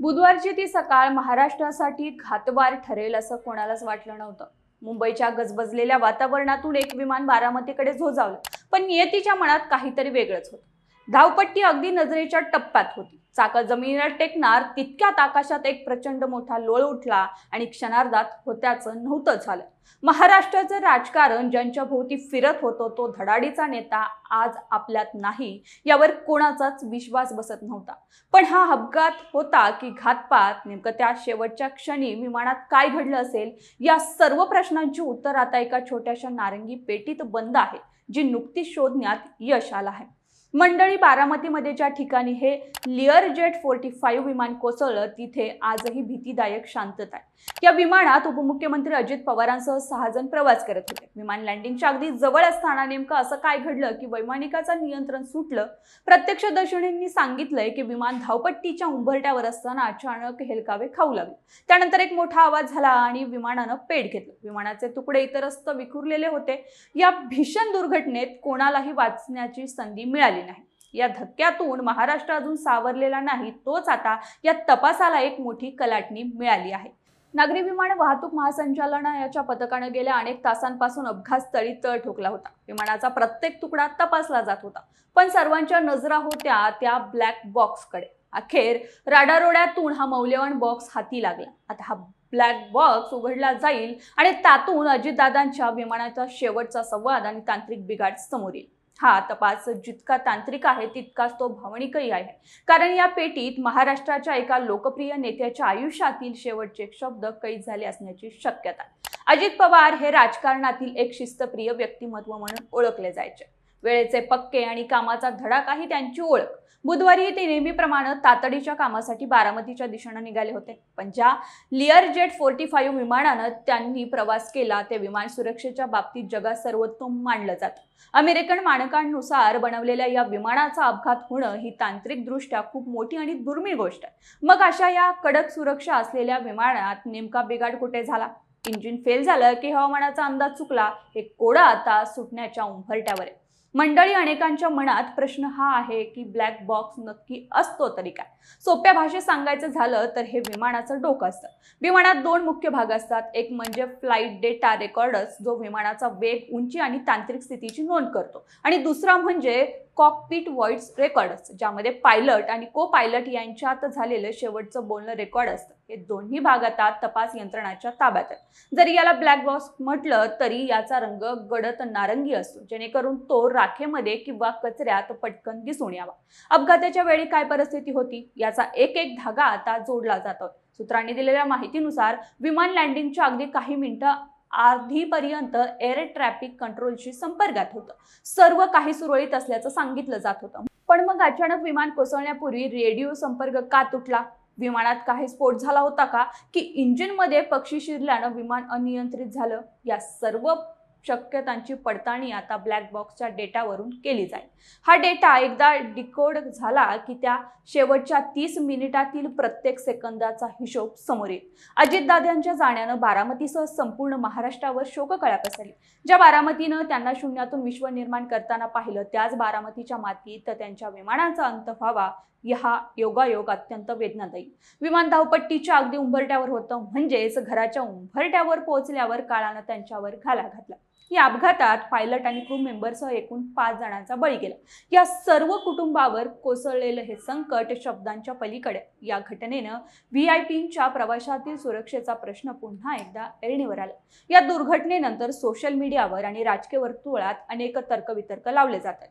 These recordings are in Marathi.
बुधवारची ती सकाळ महाराष्ट्रासाठी घातवार ठरेल असं कोणालाच वाटलं नव्हतं। मुंबईच्या गजबजलेल्या वातावरणातून एक विमान बारामतीकडे झोजावलं, पण नियतीच्या मनात काहीतरी वेगळंच होतं। धावपट्टी अगदी नजरेच्या टप्प्यात होती। चाक जमिनीवर टेकणार तितक्यात आकाशात एक प्रचंड मोठा लोळ उठला आणि क्षणार्धात होत्याचं नव्हतं झालं। महाराष्ट्राचं राजकारण ज्यांच्या भोवती फिरत होतं तो धडाडीचा नेता आज आपल्यात नाही यावर कोणाचाच विश्वास बसत नव्हता। पण हा अपघात होता की घातपात, नेमकं त्या शेवटच्या क्षणी विमानात काय घडलं असेल, या सर्व प्रश्नांची उत्तर आता एका छोट्याशा नारंगी पेटीत बंद आहे, जी नुकतीच शोधण्यात यश आलं आहे। मंडळी, बारामतीमध्ये ज्या ठिकाणी हे लिअरजेट 45 विमान कोसळलं तिथे आजही भीतीदायक शांतता आहे। या विमानात उपमुख्यमंत्री अजित पवारांसह 6 जण प्रवास करत होते। विमान लँडिंगच्या अगदी जवळ असताना नेमकं असं काय घडलं की वैमानिकाचं नियंत्रण सुटलं। प्रत्यक्षदर्शींनी सांगितलंय की विमान धावपट्टीच्या उंबरठ्यावर असताना अचानक हेलकावे खाऊ लागले। त्यानंतर एक मोठा आवाज झाला आणि विमानानं पेट घेतलं। विमानाचे तुकडे इतरत्र विखुरलेले होते। या भीषण दुर्घटनेत कोणालाही वाचण्याची संधी मिळाली नाही। या धक्क्यातून महाराष्ट्र अजून सावरलेला नाही, तोच आता या तपासाला एक मोठी कलाटणी मिळाली आहे। नागरी विमान वाहतूक महासंचालनालयाच्या पथकाने गेल्या अनेक तासांपासून अपघातस्थळी तळ ठोकला होता। विमानाचा प्रत्येक तुकडा तपासला जात होता, पण सर्वांच्या नजरा होत्या त्या ब्लॅक बॉक्सकडे। अखेर राडारोड्यातून हा मौल्यवान बॉक्स हाती लागला। आता हा ब्लॅक बॉक्स उघडला जाईल आणि त्यातून अजितदादांच्या विमानाचा शेवटचा संवाद आणि तांत्रिक बिघाड समोर येईल। हा तपास जितका तांत्रिक आहे तितकाच तो भावनिकही आहे, कारण या पेटीत महाराष्ट्राच्या एका लोकप्रिय नेत्याच्या आयुष्यातील शेवटचे शब्द कैद झाले असण्याची शक्यता आहे। अजित पवार हे राजकारणातील एक शिस्तप्रिय व्यक्तिमत्व म्हणून ओळखले जायचे। वेळेचे पक्के आणि कामाचा धडाका ही त्यांची ओळख। बुधवारी ते नेहमीप्रमाणे तातडीच्या कामासाठी बारामतीच्या दिशेने निघाले होते, पण ज्या लिअरजेट 45 विमानानं त्यांनी प्रवास केला ते विमान सुरक्षेच्या बाबतीत जगात सर्वोत्तम मानलं जातं। अमेरिकन मानकांनुसार बनवलेल्या या विमानाचा अपघात होणं ही तांत्रिकदृष्ट्या खूप मोठी आणि दुर्मिळ गोष्ट आहे। मग अशा या कडक सुरक्षा असलेल्या विमानात नेमका बिघाड कुठे झाला? इंजिन फेल झालं की हवामानाचा अंदाज चुकला? हे कोडं आता सुटण्याच्या उंबरठ्यावर आहे। मंडळी, अनेकांच्या मनात प्रश्न हा आहे की ब्लॅक बॉक्स नक्की असतो तरी काय? सोप्या भाषेत सांगायचं झालं तर हे विमानाचं डोकं असतं। विमानात 2 मुख्य भाग असतात। एक म्हणजे फ्लाइट डेटा रेकॉर्डर्स, जो विमानाचा वेग, उंची आणि तांत्रिक स्थितीची नोंद करतो, आणि दुसरा म्हणजे कॉकपिट व्हॉइस रेकॉर्डर्स, ज्यामध्ये पायलट आणि को पायलट यांच्यात झालेलं शेवटचं बोलणं रेकॉर्ड असतं। हे दोन्ही भाग आता तपास यंत्रणाच्या ताब्यात आहेत। जरी याला ब्लॅक बॉक्स म्हटलं तरी याचा रंग गडद नारंगी असतो, जेणेकरून तो राखेमध्ये किंवा कचऱ्यात पटकन दिसून यावा। अपघाताच्या वेळी काय परिस्थिती होती याचा एक एक धागा आता जोडला जातो। सूत्रांनी दिलेल्या माहितीनुसार विमान लँडिंगच्या अगदी काही मिनिटं आधीपर्यंत एअर ट्रॅफिक कंट्रोलशी संपर्कात होतं। सर्व काही सुरळीत असल्याचं सांगितलं जात होतं, पण मग अचानक विमान कोसळण्यापूर्वी रेडिओ संपर्क का तुटला? विमानात काही स्फोट झाला होता का, की इंजिनमध्ये पक्षी शिरल्यानं विमान अनियंत्रित झालं? या सर्व शक्यतांची पडताळणी आता ब्लॅक बॉक्सच्या डेटावरून केली जाईल। हा डेटा एकदा डिकोड झाला की त्या शेवटच्या 30 मिनिटातील प्रत्येक सेकंदाचा हिशोब समोर येईल। अजितदादांच्या जाण्यानं बारामतीसह संपूर्ण महाराष्ट्रावर शोककळा पसरली। ज्या बारामतीनं त्यांना शून्यातून विश्व निर्माण करताना पाहिलं, त्याच बारामतीच्या मातीत त्यांच्या विमानाचा अंत व्हावा हा योगायोग अत्यंत वेदनादायी। विमान धावपट्टीच्या अगदी उंबरठ्यावर होतं, म्हणजेच घराच्या उंबरठ्यावर पोहोचल्यावर काळानं त्यांच्यावर घाला घातला। या अपघातात पायलट आणि क्रू मेंबरसह एकूण 5 जणांचा बळी गेला। या सर्व कुटुंबावर कोसळलेलं हे संकट शब्दांच्या पलीकडे। या घटनेनं व्हीआयपींच्या प्रवासातील सुरक्षेचा प्रश्न पुन्हा एकदा ऐरणीवर आला। या दुर्घटनेनंतर सोशल मीडियावर आणि राजकीय वर्तुळात अनेक तर्कवितर्क लावले जातात।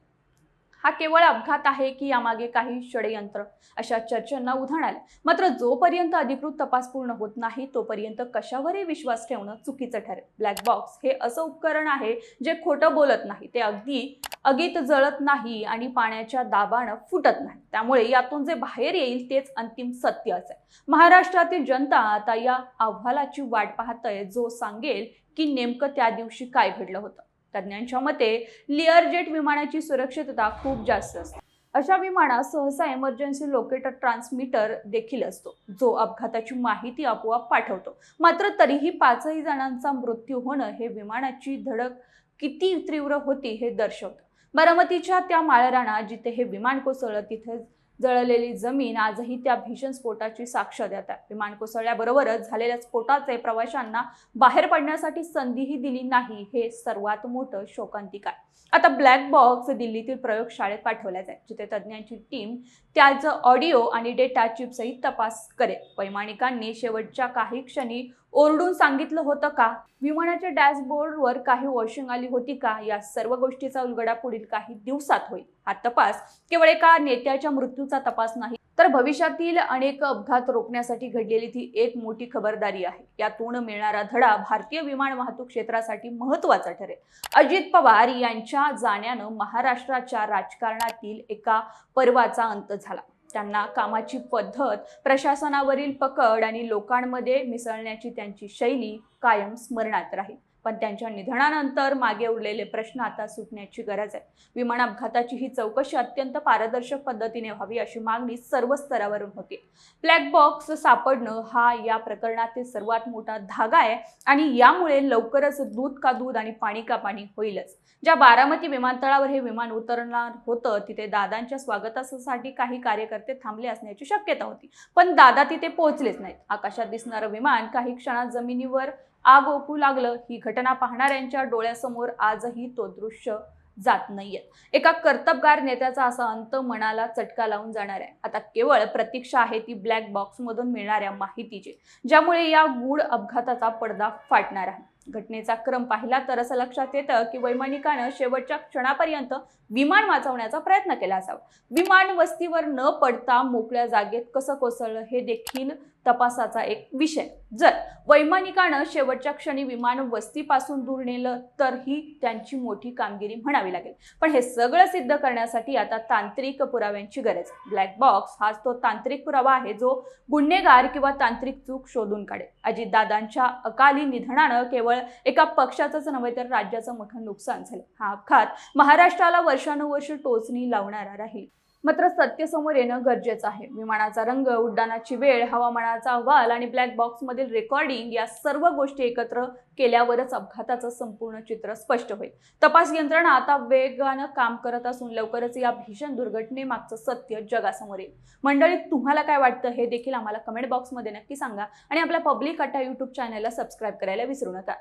हा केवळ अपघात आहे की यामागे काही षडयंत्र, अशा चर्चांना उधाण आलं। मात्र जोपर्यंत अधिकृत तपास पूर्ण होत नाही तोपर्यंत कशावरही विश्वास ठेवणं चुकीचं ठरेल। ब्लॅक बॉक्स हे असं उपकरण आहे जे खोटं बोलत नाही, ते आगीत जळत नाही आणि पाण्याच्या दाबानं फुटत नाही। त्यामुळे यातून जे बाहेर येईल तेच अंतिम सत्य असेल। महाराष्ट्रातील जनता आता या अहवालाची वाट पाहतंय, जो सांगेल की नेमकं त्या दिवशी काय घडलं होतं। तज्ञांच्या मते लिअरजेट विमानाची सुरक्षितता खूप जास्त असते। अशा विमानात सहसा इमर्जन्सी लोकेटर ट्रान्समीटर देखील असतो, जो अपघाताची माहिती आपोआप पाठवतो। मात्र तरीही 5 जणांचा मृत्यू होणं हे विमानाची धडक किती तीव्र होती हे दर्शवतं। बारामतीच्या त्या माळरानात जिथे हे विमान कोसळलं तिथे जळलेली जमीन आजही त्या भीषण स्फोटाची साक्ष देत आहे. विमान कोसळल्याबरोबरच झालेल्या स्फोटाचे प्रवाशांना बाहेर पडण्यासाठी संधीही दिली नाही, हे सर्वात मोठं शोकांतिक आहे. आता ब्लॅक बॉक्स दिल्लीतील प्रयोगशाळेत पाठवला जाईल, जिथे तज्ज्ञांची टीम त्याचं ऑडिओ आणि डेटा चिपसहित तपास करेल. वैमानिकांनी शेवटच्या काही क्षणी ओरडून सांगितलं होतं का? विमानाच्या डॅशबोर्डवर काही वॉशिंग आली होती का? या सर्व गोष्टीचा उलगडा पुढील काही दिवसात होईल. हा तपास केवळ एका नेत्याच्या मृत्यूचा तपास नाही, तर भविष्यातील अनेक अपघात रोखण्यासाठी घडलेली ती एक मोठी खबरदारी आहे. यातून मिळणारा धडा भारतीय विमान वाहतूक क्षेत्रासाठी महत्त्वाचा ठरेल. अजित पवार यांच्या जाण्यानं महाराष्ट्राच्या राजकारणातील एका पर्वाचा अंत झाला. त्यांना कामाची पद्धत, प्रशासनावरील पकड आणि लोकांमध्ये मिसळण्याची त्यांची शैली कायम स्मरणात राहील. पण त्यांच्या निधनानंतर मागे उरलेले प्रश्न आता सुटण्याची गरज आहे. विमान अपघाताची ही चौकशी अत्यंत पारदर्शक पद्धतीने व्हावी, अशी मागणी सर्व स्तरावरून होती. ब्लॅक बॉक्स सापडणं हा या प्रकरणातील सर्वात मोठा धागा आहे आणि यामुळे लवकरच दूध का दूध आणि पाणी का पाणी होईलच. ज्या बारामती विमानतळावर हे विमान उतरणार होतं, तिथे दादांच्या स्वागतासाठी काही कार्यकर्ते थांबले असण्याची शक्यता होती, पण दादा तिथे पोहोचलेच नाहीत. आकाशात दिसणारं विमान काही क्षणात जमिनीवर आग ओकू लागलं. ही घटना पाहणाऱ्यांच्या डोळ्यासमोर आजही तो दृश्य जात नाहीये. एका कर्तबगार नेत्याचा असा अंत मनाला चटका लावून जाणार आहे. आता केवळ प्रतीक्षा आहे ती ब्लॅक बॉक्स मधून मिळणाऱ्या माहितीची, ज्यामुळे या गूढ अपघाताचा पडदा फाटणार आहे. घटनेचा क्रम पाहिला तर असं लक्षात येतं की वैमानिकानं शेवटच्या क्षणापर्यंत विमान वाचवण्याचा प्रयत्न केला असावा. विमान वस्तीवर न पडता मोकळ्या जागेत कसं कोसळलं हे देखील तपासाचा एक विषय. जर वैमानिकानं शेवटच्या क्षणी विमान वस्तीपासून दूर नेलं तर ही त्यांची मोठी कामगिरी म्हणावी लागेल. पण हे सगळं सिद्ध करण्यासाठी आता तांत्रिक पुराव्यांची गरज आहे. ब्लॅक बॉक्स हाच तो तांत्रिक पुरावा आहे जो गुन्हेगार किंवा तांत्रिक चूक शोधून काढेल. अजितदादांच्या अकाली निधनानं केवळ एका पक्षाचंच नव्हे तर राज्याचं मोठं नुकसान झालं. हा अपघात महाराष्ट्राला वर्षानुवर्ष टोचणी लावणारा राहील. मात्र सत्य समोर येणं गरजेचं आहे. विमानाचा रंग, उड्डाणाची वेळ, हवामानाचा अहवाल आणि ब्लॅक बॉक्स मधील रेकॉर्डिंग या सर्व गोष्टी एकत्र केल्यावरच अपघाताचं संपूर्ण चित्र स्पष्ट होईल. तपास यंत्रणा आता वेगानं काम करत असून लवकरच या भीषण दुर्घटनेमागचं सत्य जगासमोर येईल. मंडळी, तुम्हाला काय वाटतं हे देखील आम्हाला कमेंट बॉक्समध्ये नक्की सांगा आणि आपल्या पब्लिक अड्डा YouTube चॅनलला सबस्क्राईब करायला विसरू नका.